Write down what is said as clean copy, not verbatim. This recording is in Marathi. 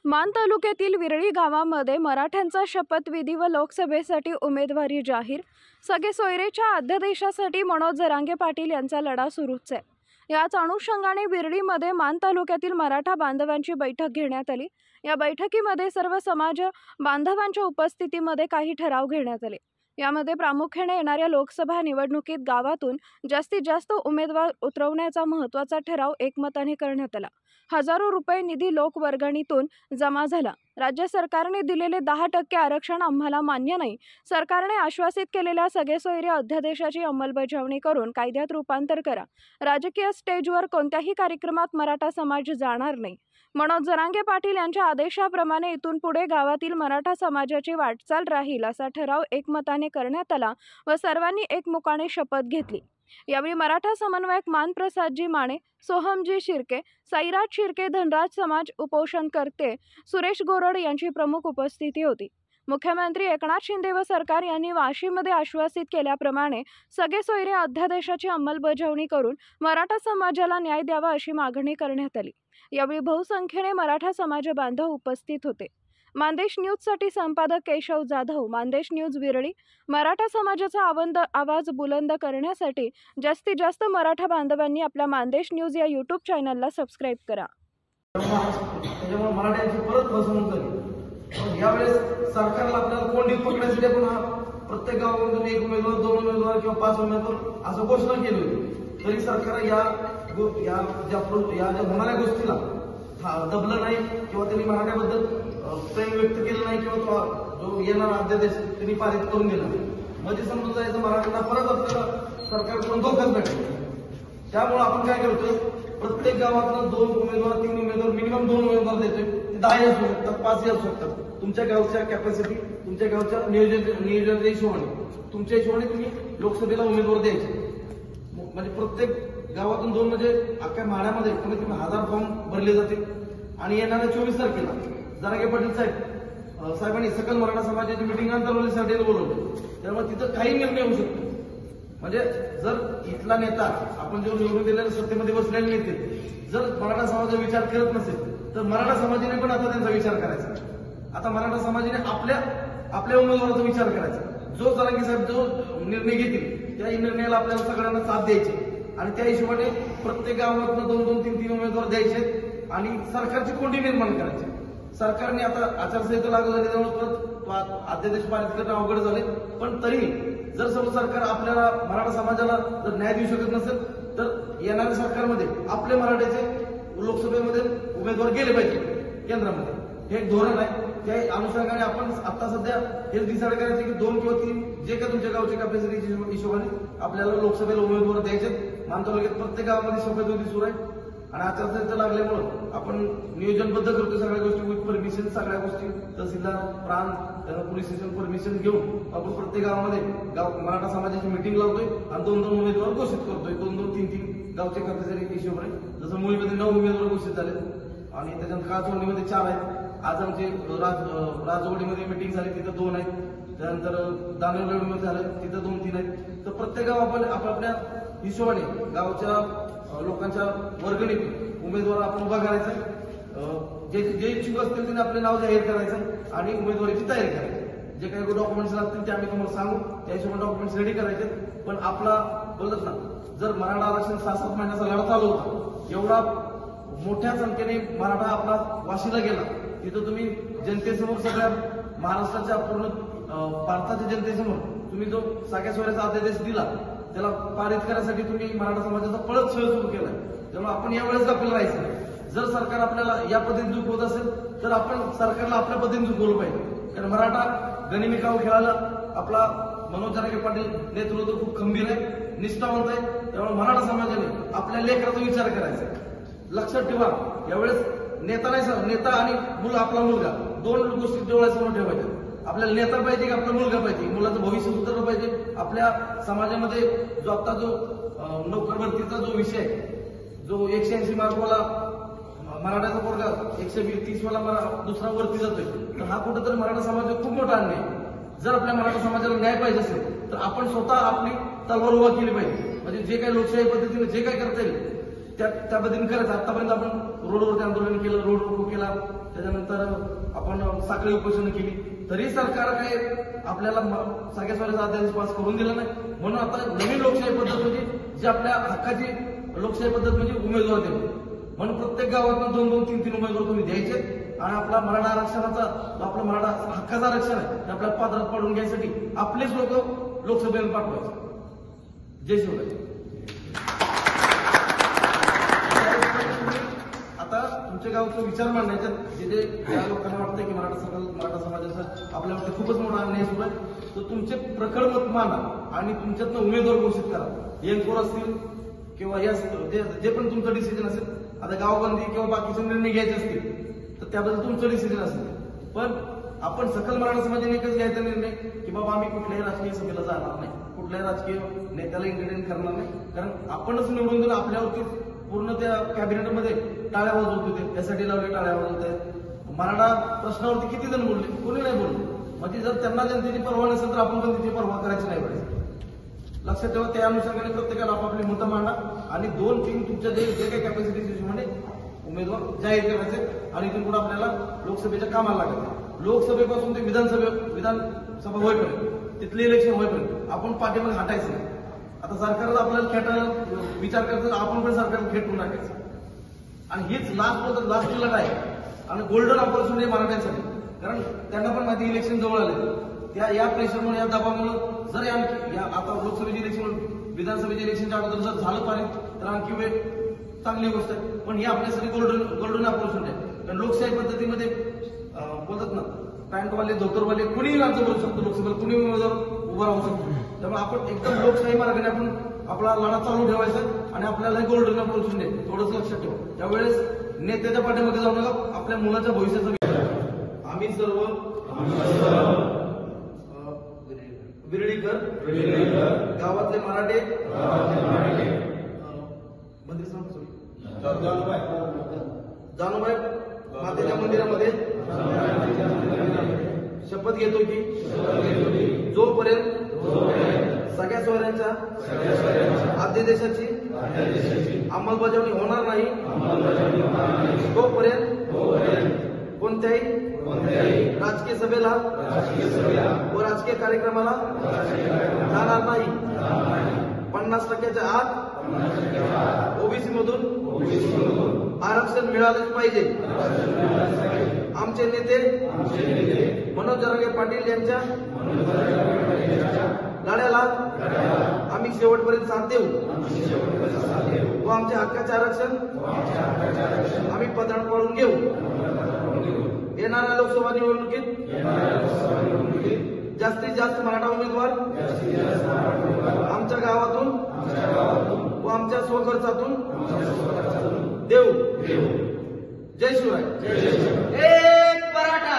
मान तालुक्यातील विरळी गावामध्ये मराठ्यांचा शपथविधी व लोकसभेसाठी उमेदवारी जाहीर। सगळे सोयरेच्या अध्यादेशासाठी मनोज जरांगे पाटील यांचा लढा सुरूच आहे। याच अनुषंगाने विरळीमध्ये मान तालुक्यातील मराठा बांधवांची बैठक घेण्यात आली। या बैठकीमध्ये सर्व समाज बांधवांच्या उपस्थितीमध्ये काही ठराव घेण्यात आले। यामध्ये प्रामुख्याने येणाऱ्या लोकसभा निवडणुकीत गावातून जास्तीत जास्त उमेदवार उतरवण्याचा महत्त्वाचा ठराव एकमताने करण्यात आला। हजारो रुपये निधी लोकवर्गणीतून जमा झाला। राज्य सरकारने दिलेले 10% आरक्षण आम्हाला मान्य नाही। सरकारने आश्वासित केलेल्या सगळे सोयरे अध्यादेशाची अंमलबजावणी करून कायद्यात रूपांतर करा। राजकीय स्टेजवर कोणत्याही कार्यक्रमात मराठा समाज जाणार नाही। मनोज जरांगे पाटील यांच्या आदेशाप्रमाणे इथून पुढे गावातील मराठा समाजाची वाटचाल राहील असा ठराव एकमताने करण्यात आला व सर्वांनी एकमुखाने शपथ घेतली। यावेळी मराठा समन्वयक मानप्रसादजी माने, सोहमजी शिर्के, साईराज शिर्के, धनराज समाज उपोषणकर्ते सुरेश गोरड यांची प्रमुख उपस्थिती होती। मुख्यमंत्री एकनाथ शिंदे व सरकार यांनी वाशीमध्ये आश्वासित केल्याप्रमाणे सगळे सोयरे अध्यादेशाची अंमलबजावणी करून मराठा समाजाला न्याय द्यावा अशी मागणी करण्यात आली। यावेळी बहुसंख्येने मराठा समाज बांधव उपस्थित होते। मानदेश न्यूजसाठी संपादक केशव जाधव, मानदेश न्यूज विरळी। मराठा समाजाचा आवाज बुलंद करण्यासाठी जास्तीत जास्त मराठा बांधवांनी आपल्या मानदेश न्यूज या यूट्यूब चॅनलला सबस्क्राईब करा। त्यामुळे मराठ्यांची परत फसवणूक झाली। यावेळेस सरकारला आपल्याला कोंडीत पकडण्यासाठी आपण प्रत्येक गावामधून 1 उमेदवार, 2 उमेदवार किंवा 5 उमेदवार असं घोषणा केली होती। तरी सरकार या होणाऱ्या गोष्टीला दबलं नाही किंवा त्यांनी मराठ्याबद्दल प्रेम व्यक्त केलं नाही किंवा जो येणारा अध्यादेश त्यांनी पारित करून दिला। मध्ये समजून जायचं मराठ्यांना परत आपल्याला सरकारकडून धोकाच भेटेल। त्यामुळे आपण काय करतोय, प्रत्येक गावातनं 2 उमेदवार, 3 उमेदवार, मिनिमम 2 उमेदवार देतोय। 10 असू शकतात, 5 असू शकतात। तुमच्या गावच्या कॅपॅसिटी, तुमच्या गावच्या नियोजनाच्या हिशोबाने, तुमच्या हिशोबाने तुम्ही लोकसभेला उमेदवार द्यायचे। म्हणजे प्रत्येक गावातून 2 म्हणजे अख्ख्या माड्यामध्ये कमीत कमी 1000 फॉर्म भरले जातील। आणि येणाऱ्या 24 तारखेला जरांगे पाटील साहेबांनी सकल मराठा समाजाची मिटिंग आंतरवलीसाठी बोलवली। त्यामुळे तिथं काही निर्णय होऊ शकतो। म्हणजे जर इथला नेता, आपण जो निवडून दिलेल्या सत्तेमध्ये बसलेले नेते, जर मराठा समाजाचा विचार करत नसेल तर मराठा समाजाने पण आता त्यांचा विचार करायचा। आता मराठा समाजाने आपल्या उमेदवाराचा विचार करायचा। जो जरांगे साहेब जो निर्णय घेतील त्या निर्णयाला आपल्याला सगळ्यांना साथ द्यायची आणि त्या हिशोबाने प्रत्येक गावातून 2-2, 3-3 उमेदवार द्यायचे आणि सरकारची कोंडी निर्माण करायची। सरकारने आता आचारसंहिता लागू झाली त्यामुळे अध्यादेश पारित करणं अवघड झाले। पण तरी जर सर्व सरकार आपल्याला मराठा समाजाला जर न्याय देऊ शकत नसेल तर येणाऱ्या सरकारमध्ये आपले मराठ्याचे लोकसभेमध्ये उमेदवार गेले पाहिजे केंद्रामध्ये। हे एक धोरण आहे। त्या अनुषंगाने आपण आता सध्या हे डिसाईड करायचे की 2 किंवा 3 जे काही तुमच्या गावच्या कॅपॅसिटी हिशोबाने आपल्याला लोकसभेला उमेदवार द्यायचे। मान तालुक्यात प्रत्येक गावामध्ये शपथविधी सुरू आहे आणि आचारसंहिता लागल्यामुळे आपण नियोजनबद्ध करतोय सगळ्या गोष्टी, विथ परमिशन, सगळ्या गोष्टी तहसीलदार, प्रांत, त्यांना पोलीस स्टेशन परमिशन घेऊन आपण प्रत्येक गावामध्ये मराठा समाजाची मिटिंग लावतोय आणि 2-2 उमेदवार घोषित करतोय। 2-2, 3-3 गावच्या कॅपॅसिटी हिशोबाने। जसं मुळीमध्ये 9 उमेदवार घोषित झाले आणि त्याच्यानंतर काळचोंडीमध्ये 4 आहेत। आज आमची राजवाडीमध्ये मिटिंग झाली, तिथं 2 आहेत। त्यानंतर दानवलेमध्ये झालं, तिथं 2-3 आहेत। तर प्रत्येक गाव आपण आपापल्या हिशोबाने गावच्या लोकांच्या वर्गणीत उमेदवार आपण उभा करायचा। जे इच्छुक असतील त्यांनी आपले नाव जाहीर करायचं आणि उमेदवारीची तयारी करायची। जे काही डॉक्युमेंट्स लागतील ते आम्ही तुम्हाला सांगू, त्या हिशोबाने डॉक्युमेंट्स रेडी करायचे। पण आपला बोलत ना, जर मराठा आरक्षण 6-7 महिन्याचा लढा चालू होता, एवढा मोठ्या संख्येने मराठा आपला वाशीला गेला, तिथं तुम्ही जनतेसमोर, सगळ्या महाराष्ट्राच्या पूर्ण भारताच्या जनतेसमोर तुम्ही जो सगळ्या सोयऱ्याचा अध्यादेश दिला त्याला पारित करण्यासाठी तुम्ही मराठा समाजाचा पळत छळ सुरू केलाय। त्यामुळे आपण यावेळेस गाफील राहायचं। जर सरकार आपल्याला या पद्धतीने झुकवत असेल तर आपण सरकारला आपल्या पद्धतीने झुकवलं पाहिजे। कारण मराठा गनिमिकाव खेळायला आपला मनोज जरांगे पाटील नेतृत्व खूप खंबीर आहे, निष्ठावंत आहे। त्यामुळे मराठा समाजाने आपल्या लेकराचा विचार करायचा। लक्षात ठेवा, यावेळेस नेता नाही, नेता आणि आपला मुलगा 2 गोष्टी डोळ्यासमोर ठेवायच्या। आपल्याला नेता पाहिजे की आपला मुलगा पाहिजे, मुलाचं भविष्य सुधारलं पाहिजे। आपल्या समाजामध्ये जो आता जो नोकर भरतीचा जो विषय आहे, जो 180 मार्कवाला मराठ्याचा पोरगा 130 वाला दुसरा वरती जातोय, तर हा कुठेतरी मराठा समाजात खूप मोठा अन्याय आहे। जर आपल्या मराठा समाजाला न्याय पाहिजे असेल तर आपण स्वतः आपली तलवार उभा केली पाहिजे। म्हणजे जे काही लोकशाही पद्धतीने जे काही करता येईल त्या पद्धतीने करायचं। आतापर्यंत आपण रोडवरती आंदोलन केलं, रोड रोको केला, त्याच्यानंतर आपण साखळी उपोषण केली, तरी सरकार काय आपल्याला सगळ्या सोयऱ्याचा अध्यादेश पास करून दिला नाही. म्हणून आता नवीन लोकशाही पद्धत म्हणजे जी आपल्या हक्काची लोकशाही पद्धत म्हणजे उमेदवार देणं. म्हणून प्रत्येक गावातून 2-2, 3-3 उमेदवार तुम्ही द्यायचे आणि आपला मराठा आरक्षणाचा आपला मराठा हक्काचं आरक्षण आहे ते आपल्याला पात्रात पाडून घ्यायसाठी आपलेच लोक लोकसभेला पाठवायचे. जय शिवराय. आता तुमच्या गावचा विचार मांडण्याच्यात जिथे ज्या लोकांना वाटतं की मराठा समाजाचा आपल्यावरती खूपच मोठा अन्याय सुरू आहे, तर तुमचे प्रखर मत मांडा आणि तुमच्यातनं उमेदवार घोषित करा. यंगपोर असतील किंवा या जे पण तुमचं डिसिजन असेल, आता गावबंदी किंवा बाकीचे निर्णय घ्यायचे असतील तर त्याबद्दल तुमचं डिसिजन असेल. पण आपण सकल मराठा समाजाने एकच घ्यायचा निर्णय की बाबा आम्ही कुठल्याही राजकीय सभेला जाणार नाही, कुठल्याही राजकीय नेत्याला एंटरटेन करणार नाही, कारण आपणच निवडून देऊन आपल्यावरती पूर्ण त्या कॅबिनेटमध्ये टाळ्या वाजवत होते, त्यासाठी लावले टाळ्या वाजवत आहेत. मराठा प्रश्नावरती किती जण बोलले, कोणी नाही बोलले. म्हणजे जर त्यांना जनतेची पर्वा नसेल तर आपण पण तिची पर्वा करायची नाही पाहिजे. लक्षात ठेवा, त्या अनुषंगाने प्रत्येकाला आपापली मतं मांडा आणि 2-3 तुमच्या जे काही कॅपॅसिटी हिशोबाने उमेदवार जाहीर करायचे आणि इथून पुढे आपल्याला लोकसभेच्या कामाला लागायचं. लोकसभेपासून ते विधानसभा होईपर्यंत तिथले इलेक्शन होईपर्यंत आपण पाठीमागे हटायचं नाही. आता सरकारला आपल्याला खेटायला विचार करतात, आपण पण सरकारला खेटून टाकायचं. आणि हीच लास्ट लढाई आहे आणि गोल्डन ऑपॉर्च्युनिटी मराठ्यांसाठी, कारण त्यांना पण माहिती इलेक्शन जवळ आले. या प्रेशरमुळे, या दबावामुळे जर आता लोकसभेचे इलेक्शन, विधानसभेचे इलेक्शनच्या अगोदर जर झालं पाहिजे तर आणखी वेळ चांगली गोष्ट आहे. पण ही आपल्यासाठी गोल्डन ऑपॉर्च्युनिटी आहे. कारण लोकशाही पद्धतीमध्ये बोलतात ना, पॅन्टवाले, धोतरवाले कुणीही अर्ज करू शकतो लोकसभेला, कुणी उमेदवार उभा राहू शकतो. त्यामुळे आपण एकदम लोकशाही मार्गाने आपण आपला लढा चालू ठेवायचा आणि आपल्याला गोल्डन ऑपॉर्च्युनिटी आहे, थोडंसं लक्षात ठेवा. त्यावेळेस नेत्याच्या पाठीमागे जाऊ नका, आपल्या मुलाच्या भविष्याचा विचार. आम्ही सर्व विरळीकर गावातले मराठे जानूबाई मातेच्या मंदिरामध्ये शपथ घेतो की जोपर्यंत सगळ्या सोयऱ्यांच्या आद्यदेशाची अंमलबजावणी होणार नाही तोपर्यंत कोणत्याही राजकीय सभेला व राजकीय कार्यक्रमाला जाणार नाही. 50% आत ओबीसी मधून आरक्षण मिळालेच पाहिजे. आमचे नेते मनोज जरांगे पाटील यांच्या लढ्याला आम्ही शेवटपर्यंत साथ देऊ व आमच्या हक्काचे आरक्षण आम्ही पदरात पाडून घेऊ. येणाऱ्या लोकसभा निवडणुकीत जास्तीत जास्त मराठा उमेदवार आमच्या गावातून व आमच्या स्वखर्चातून देऊ. जय शिवराय. एक मराठा.